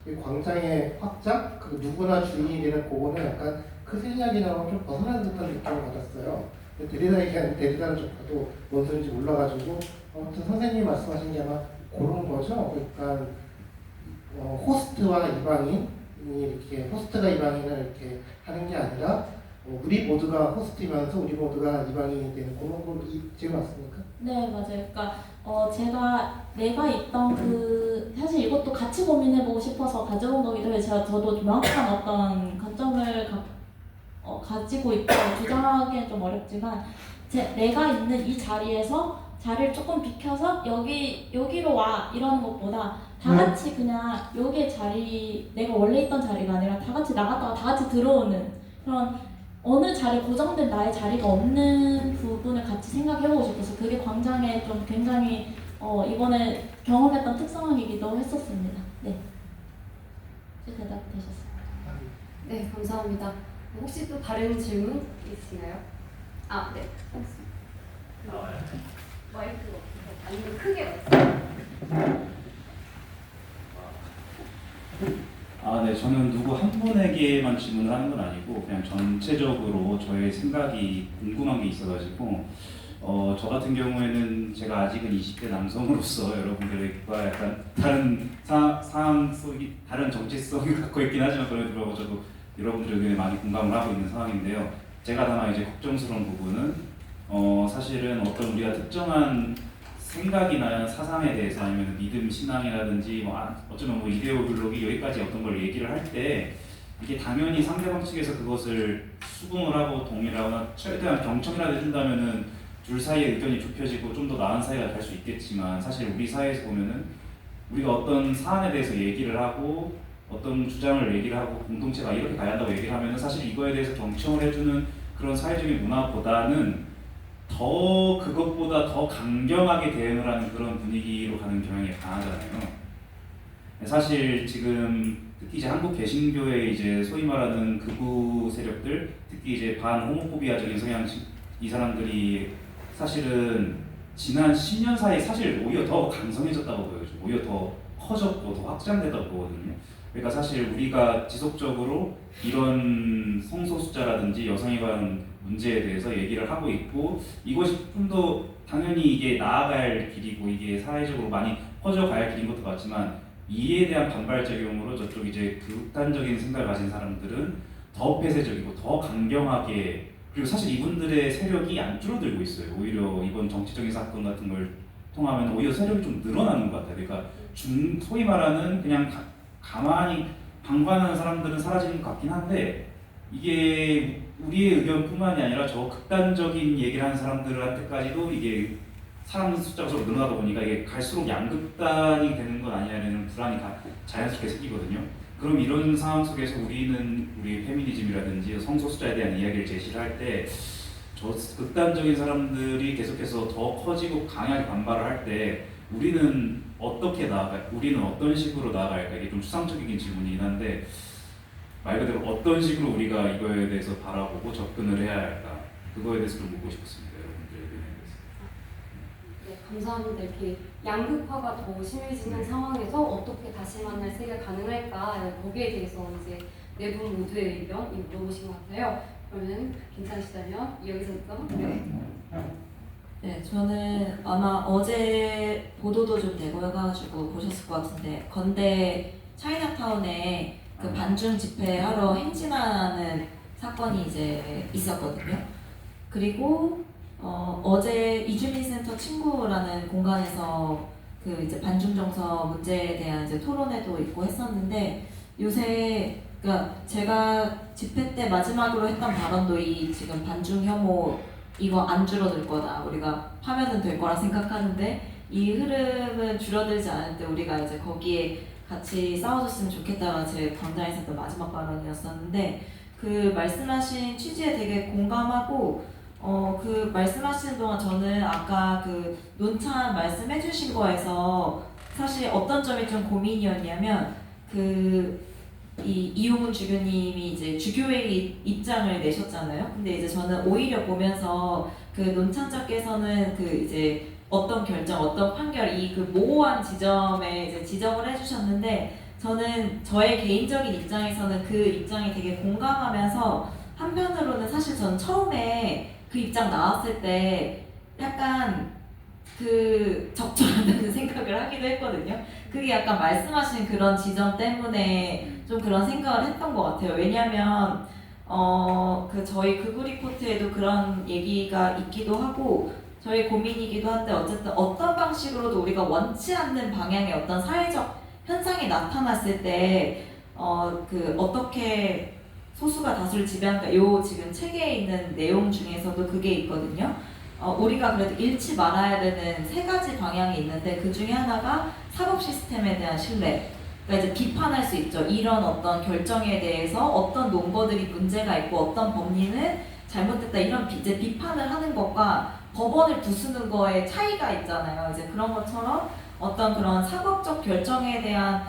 이 광장의 확장, 그 누구나 주인이라는 그거는 약간 그 생각이랑은 좀 벗어난 듯한 느낌을 받았어요. 데리다 얘기하는 데리다를 좀 봐도 뭔 소리인지 몰라가지고 아무튼 선생님이 말씀하신 게 아마 그런 거죠. 그러니까 호스트와 이방인이 이렇게 호스트가 이방인을 이렇게 하는 게 아니라 우리 모두가 호스트이면서 우리 모두가 이방인이 되는 그런 거 지금 맞습니까? 네, 맞아요. 그러니까 내가 있던 그 사실 이것도 같이 고민해보고 싶어서 가져온 거기도 해요. 저도 명확한 어떤 관점을 가지고 있다고 주장하기엔 좀 어렵지만 내가 있는 이 자리에서 자리를 조금 비켜서 여기로 와 이러는 것보다 다 같이 그냥 여기에 내가 원래 있던 자리가 아니라 다 같이 나갔다가 다 같이 들어오는 그런 어느 자리에 고정된 나의 자리가 없는 부분을 같이 생각해보고 싶어서 그게 광장에 좀 굉장히 이번에 경험했던 특성이기도 했었습니다. 네, 이제 대답되셨습니다. 네, 감사합니다. 혹시 또 다른 질문 있으신가요? 아, 네. 마이크가 없어서 아니면 크게 말씀해주세요. 네. 저는 누구 한 분에게만 질문을 하는 건 아니고 그냥 전체적으로 저의 생각이 궁금한 게 있어가지고 저 같은 경우에는 제가 아직은 20대 남성으로서 여러분들과 약간 다른 상황 속이 다른 정체성을 갖고 있긴 하지만 그래도 저도 여러분들의 의견에 많이 공감을 하고 있는 상황인데요. 제가 다만 이제 걱정스러운 부분은 사실은 어떤 우리가 특정한 생각이나 사상에 대해서 아니면 믿음, 신앙이라든지 어쩌면 이데올로기 여기까지 어떤 걸 얘기를 할 때 이게 당연히 상대방 측에서 그것을 수긍을 하고 동의를 하거나 최대한 경청이라도 해준다면은 둘 사이의 의견이 좁혀지고 좀 더 나은 사이가 될 수 있겠지만 사실 우리 사회에서 보면은 우리가 어떤 사안에 대해서 얘기를 하고 어떤 주장을 얘기를 하고 공동체가 이렇게 가야 한다고 얘기를 하면은 사실 이거에 대해서 경청을 해주는 그런 사회적인 문화보다는 그것보다 더 강경하게 대응을 하는 그런 분위기로 가는 경향이 강하잖아요. 사실 지금 특히 이제 한국 개신교의 이제 소위 말하는 극우 세력들, 특히 이제 반호모포비아적인 성향 이 사람들이 사실은 지난 10년 사이 사실 오히려 더 강성해졌다고 보여요. 오히려 더 커졌고 더 확장됐다고 보거든요. 그러니까 사실 우리가 지속적으로 이런 성소수자라든지 여성에 관한 문제에 대해서 얘기를 하고 있고 이것이 좀 더 당연히 이게 나아갈 길이고 이게 사회적으로 많이 퍼져가야 할 길인 것도 맞지만 이에 대한 반발작용으로 저쪽 이제 극단적인 생각을 가진 사람들은 더 폐쇄적이고 더 강경하게 그리고 사실 이분들의 세력이 안 줄어들고 있어요. 오히려 이번 정치적인 사건 같은 걸 통하면 오히려 세력이 좀 늘어나는 것 같아요. 그러니까 소위 말하는 그냥 가만히 방관하는 사람들은 사라지는 것 같긴 한데 이게 우리의 의견뿐만이 아니라 저 극단적인 얘기를 하는 사람들한테까지도 이게 사람 숫자가 좀 늘어나다 보니까 이게 갈수록 양극단이 되는 건 아니냐는 불안이 자연스럽게 생기거든요. 그럼 이런 상황 속에서 우리는 우리 페미니즘이라든지 성소수자에 대한 이야기를 제시를 할 때 저 극단적인 사람들이 계속해서 더 커지고 강하게 반발을 할 때 우리는 우리는 어떤 식으로 나아갈까? 이게 좀 추상적인 질문이긴 한데 말 그대로 어떤 식으로 우리가 이거에 대해서 바라보고 접근을 해야 할까? 그거에 대해서 좀 묻고 싶었습니다. 여러분들의 의견에 대해서. 네, 감사합니다. 이렇게 양극화가 더 심해지는 상황에서 어떻게 다시 만날 세계가 가능할까? 거기에 대해서 이제 네 분 모두의 의견이 물어보신 것 같아요. 그러면 괜찮으시다면 여기서부터 네, 저는 아마 어제 보도도 좀 되고 해가지고 보셨을 것 같은데 건대 차이나타운에 그 반중 집회하러 행진하는 사건이 이제 있었거든요. 그리고 어제 이주민센터 친구라는 공간에서 그 이제 반중 정서 문제에 대한 이제 토론회도 있고 했었는데 요새 그러니까 제가 집회 때 마지막으로 했던 발언도 이 지금 반중 혐오 이거 안 줄어들 거다. 우리가 하면은 될 거라 생각하는데 이 흐름은 줄어들지 않을 때 우리가 이제 거기에 같이 싸워줬으면 좋겠다가 제 광장에서 했던 마지막 발언이었었는데 그 말씀하신 취지에 되게 공감하고 그 말씀하시는 동안 저는 아까 그 논찬 말씀해주신 거에서 사실 어떤 점이 좀 고민이었냐면 이 이용훈 주교님이 이제 주교회의 입장을 내셨잖아요. 근데 이제 저는 오히려 보면서 그 논찬자께서는 그 이제 어떤 결정, 어떤 판결, 이 그 모호한 지점에 이제 지적을 해주셨는데 저는 저의 개인적인 입장에서는 그 입장이 되게 공감하면서 한편으로는 사실 전 처음에 그 입장 나왔을 때 약간 그 적절하다는 생각을 하기도 했거든요. 그게 약간 말씀하신 그런 지점 때문에 좀 그런 생각을 했던 것 같아요. 왜냐하면 그 저희 극우 리포트에도 그런 얘기가 있기도 하고 저희 고민이기도 한데 어쨌든 어떤 방식으로도 우리가 원치 않는 방향의 어떤 사회적 현상이 나타났을 때 그 어떻게 소수가 다수를 지배한다. 요 지금 책에 있는 내용 중에서도 그게 있거든요. 우리가 그래도 잃지 말아야 되는 세 가지 방향이 있는데 그 중에 하나가 사법 시스템에 대한 신뢰. 그러니까 이제 비판할 수 있죠. 이런 어떤 결정에 대해서 어떤 논거들이 문제가 있고 어떤 법리는 잘못됐다 이런 이제 비판을 하는 것과 법원을 부수는 거에 차이가 있잖아요. 이제 그런 것처럼 어떤 그런 사법적 결정에 대한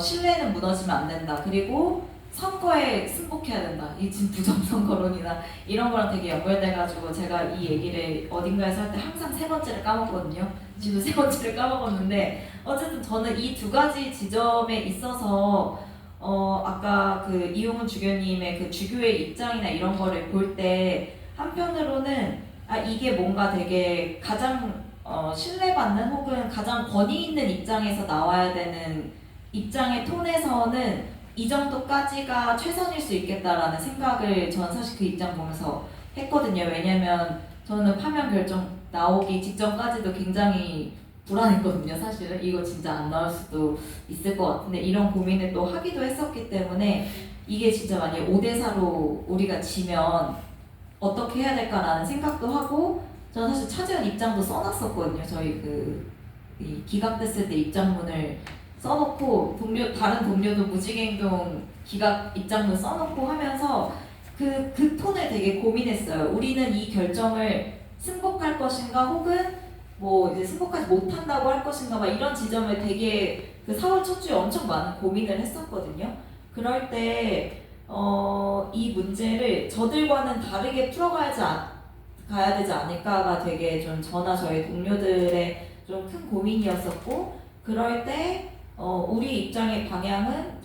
신뢰는 무너지면 안 된다. 그리고 선거에 승복해야 된다. 이 지금 부정선거론이나 이런 거랑 되게 연결돼가지고 제가 이 얘기를 어딘가에서 할 때 항상 세 번째를 까먹거든요. 지금 세 번째를 까먹었는데 어쨌든 저는 이 두 가지 지점에 있어서 아까 그 이용훈 주교님의 그 주교의 입장이나 이런 거를 볼 때 한편으로는 이게 뭔가 되게 가장 신뢰받는 혹은 가장 권위 있는 입장에서 나와야 되는 입장의 톤에서는 이 정도까지가 최선일 수 있겠다라는 생각을 저는 사실 그 입장 보면서 했거든요. 왜냐면 저는 파면 결정 나오기 직전까지도 굉장히 불안했거든요. 사실은 이거 진짜 안 나올 수도 있을 것 같은데 이런 고민을 또 하기도 했었기 때문에 이게 진짜 만약에 5대4로 우리가 지면 어떻게 해야 될까라는 생각도 하고 저는 사실 차지원 입장도 써놨었거든요. 저희 이 기각됐을 때 입장문을 써놓고 다른 동료도 무지개행동 기각 입장문 써놓고 하면서 그 톤을 되게 고민했어요. 우리는 이 결정을 승복할 것인가 혹은 뭐 이제 승복하지 못한다고 할 것인가 막 이런 지점을 되게 그 4월 첫 주에 엄청 많은 고민을 했었거든요. 그럴 때 이 문제를 저들과는 다르게 가야 되지 않을까가 되게 좀 저나 저희 동료들의 좀 큰 고민이었었고 그럴 때 우리 입장의 방향은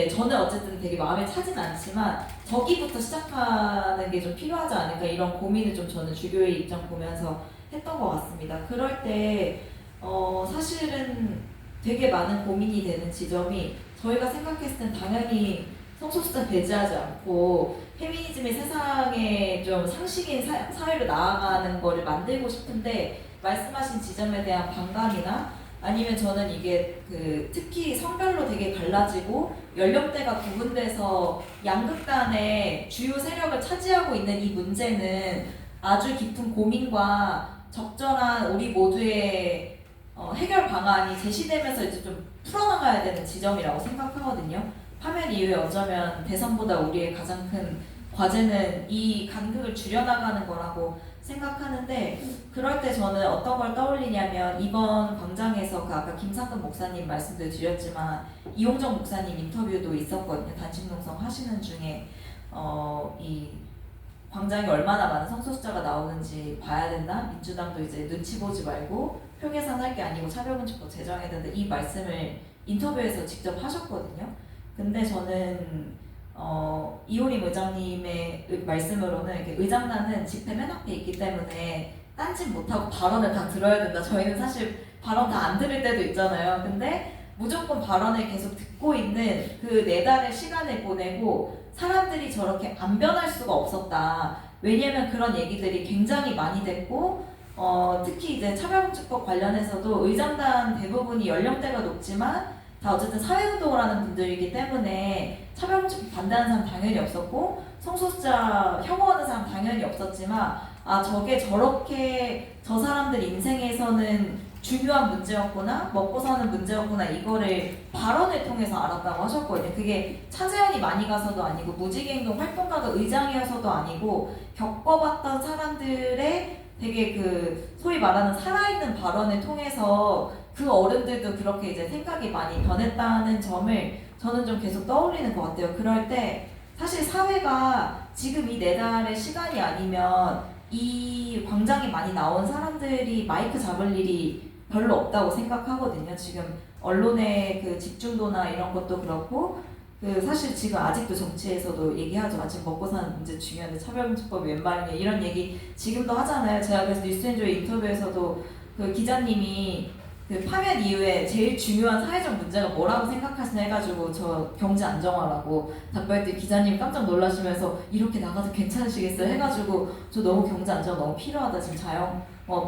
저는 어쨌든 되게 마음에 차진 않지만 저기부터 시작하는 게 좀 필요하지 않을까 이런 고민을 좀 저는 주교의 입장 보면서 했던 것 같습니다. 그럴 때 사실은 되게 많은 고민이 되는 지점이 저희가 생각했을 땐 당연히 성소수자 배제하지 않고 페미니즘이 세상에 좀 상식인 사회로 나아가는 거를 만들고 싶은데 말씀하신 지점에 대한 반감이나 아니면 저는 이게 특히 성별로 되게 갈라지고 연령대가 구분돼서 양극단의 주요 세력을 차지하고 있는 이 문제는 아주 깊은 고민과 적절한 우리 모두의 해결 방안이 제시되면서 이제 좀 풀어나가야 되는 지점이라고 생각하거든요. 파면 이후에 어쩌면 대선보다 우리의 가장 큰 과제는 이 간극을 줄여나가는 거라고 생각하는데 그럴 때 저는 어떤 걸 떠올리냐면 이번 광장에서 아까 김상근 목사님 말씀도 드렸지만 이용정 목사님 인터뷰도 있었거든요. 단식농성 하시는 중에 이 광장에 얼마나 많은 성소수자가 나오는지 봐야 된다. 민주당도 이제 눈치 보지 말고 표 계산할 게 아니고 차별금지법 제정해야 된다. 이 말씀을 인터뷰에서 직접 하셨거든요. 근데 저는 이호림 의장님의 말씀으로는 이렇게 의장단은 집회 맨 앞에 있기 때문에 딴짓 못하고 발언을 다 들어야 된다. 저희는 사실 발언 다 안 들을 때도 있잖아요. 근데 무조건 발언을 계속 듣고 있는 그 4달의 시간을 보내고 사람들이 저렇게 안 변할 수가 없었다. 왜냐면 그런 얘기들이 굉장히 많이 됐고 특히 이제 차별금지법 관련해서도 의장단 대부분이 연령대가 높지만 다 어쨌든 사회운동을 하는 분들이기 때문에 차별금지법 반대하는 사람 당연히 없었고 성소수자 혐오하는 사람 당연히 없었지만 저게 저렇게 저 사람들 인생에서는 중요한 문제였구나 먹고 사는 문제였구나 이거를 발언을 통해서 알았다고 하셨거든요. 그게 차재현이 많이 가서도 아니고 무지개행동 활동가가 의장이어서도 아니고 겪어봤던 사람들의 되게 소위 말하는 살아있는 발언을 통해서 그 어른들도 그렇게 이제 생각이 많이 변했다는 점을 저는 좀 계속 떠올리는 것 같아요. 그럴 때 사실 사회가 지금 이 4달의 시간이 아니면 이 광장에 많이 나온 사람들이 마이크 잡을 일이 별로 없다고 생각하거든요. 지금 언론의 그 집중도나 이런 것도 그렇고 그 사실 지금 아직도 정치에서도 얘기하죠. 아직 먹고 사는 문제 중요한데 차별금지법이 웬 말이냐 이런 얘기 지금도 하잖아요. 제가 그래서 뉴스엔조의 인터뷰에서도 그 기자님이 그 파면 이후에 제일 중요한 사회적 문제가 뭐라고 생각하시냐 해가지고 저 경제 안정화라고 답변했더니 기자님 깜짝 놀라시면서 이렇게 나가도 괜찮으시겠어요 해가지고 저 너무 경제 안정화 너무 필요하다 지금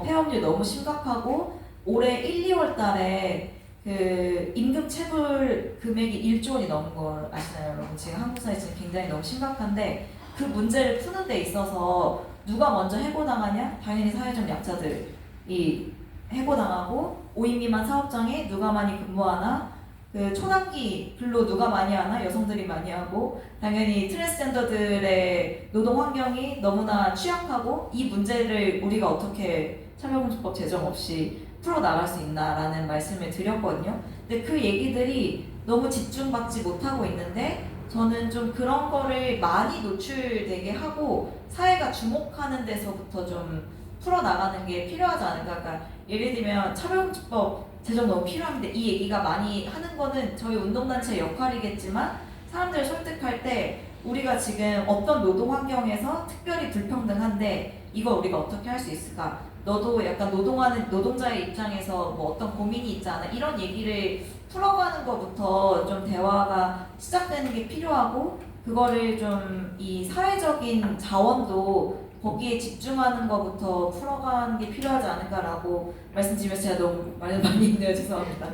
폐업률 너무 심각하고 올해 1, 2월 달에 그 임금 체불 금액이 1조 원이 넘은 걸 아시나요 여러분? 지금 한국 사회 지금 굉장히 너무 심각한데 그 문제를 푸는 데 있어서 누가 먼저 해고당하냐? 당연히 사회적 약자들이 해고당하고 5인 미만 사업장에 누가 많이 근무하나 그 초단기 근로 누가 많이 하나 여성들이 많이 하고 당연히 트랜스젠더들의 노동 환경이 너무나 취약하고 이 문제를 우리가 어떻게 차별금지법 제정 없이 풀어나갈 수 있나라는 말씀을 드렸거든요. 근데 그 얘기들이 너무 집중받지 못하고 있는데 저는 좀 그런 거를 많이 노출되게 하고 사회가 주목하는 데서부터 좀 풀어나가는 게 필요하지 않을까. 그러니까 예를 들면 차별금지법 제정 너무 필요한데 이 얘기가 많이 하는 거는 저희 운동단체의 역할이겠지만 사람들을 설득할 때 우리가 지금 어떤 노동 환경에서 특별히 불평등한데 이걸 우리가 어떻게 할 수 있을까? 너도 약간 노동하는 노동자의 입장에서 뭐 어떤 고민이 있지 않아? 이런 얘기를 풀어가는 것부터 좀 대화가 시작되는 게 필요하고 그거를 좀 이 사회적인 자원도 거기에 집중하는 것부터 풀어가는 게 필요하지 않을까라고 말씀드리면서 제가 너무 말을 많이 했네요. 죄송합니다.